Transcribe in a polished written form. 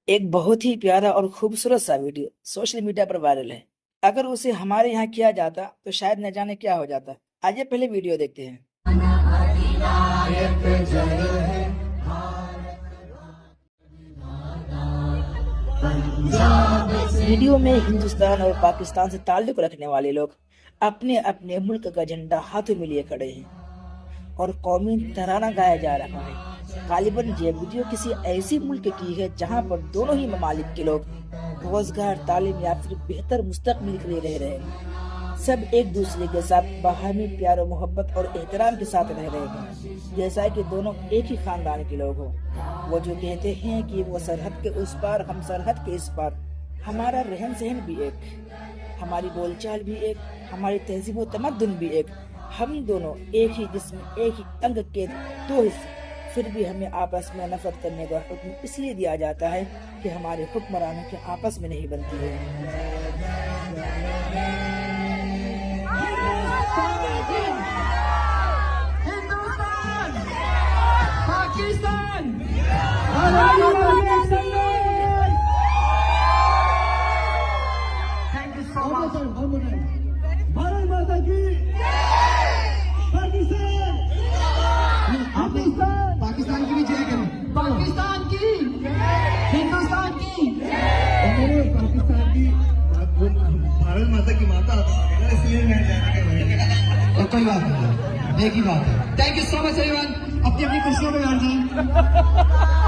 एक बहुत ही प्यारा और खूबसूरत सा वीडियो सोशल मीडिया पर वायरल है। अगर उसे हमारे यहाँ किया जाता तो शायद न जाने क्या हो जाता। आइए पहले वीडियो देखते हैं। वीडियो में हिंदुस्तान और पाकिस्तान से ताल्लुक रखने वाले लोग अपने अपने मुल्क का झंडा हाथों में लिए खड़े हैं और कौमी तराना गाया जा रहा है। गालिबन ये वीडियो किसी ऐसी मुल्क की है जहां पर दोनों ही ममालिक के लोग रोजगार, तालीम या फिर बेहतर मुस्तकबिल के लिए रह रहे हैं। सब एक दूसरे के साथ बाहमी प्यार और मोहब्बत और एहतराम के साथ रह रहे हैं, जैसा कि दोनों एक ही खानदान के लोग हों। वो जो कहते हैं कि वो सरहद के उस पार, हम सरहद के इस पार। हमारा रहन सहन भी एक, हमारी बोलचाल भी एक, हमारी तहजीब व तमद्दुन भी एक। हम दोनों एक ही जिस्म, एक ही अंग के दो हिस्से, फिर भी हमें आपस में नफरत करने का हुक्म इसलिए दिया जाता है कि हमारे हुक्मरानों के आपस में नहीं बनती है। Pakistan thank you so much. Bharat माता की पाकिस्तान पाकिस्तान पाकिस्तान की भी जय करें। पाकिस्तान की, हिंदुस्तान की, पाकिस्तान की, भारत माता की माता, इसलिए मैं और कोई बात नहीं, एक ही बात है। Thank you so much everyone. अपनी अपनी कुर्सियों पर बैठ जाएं।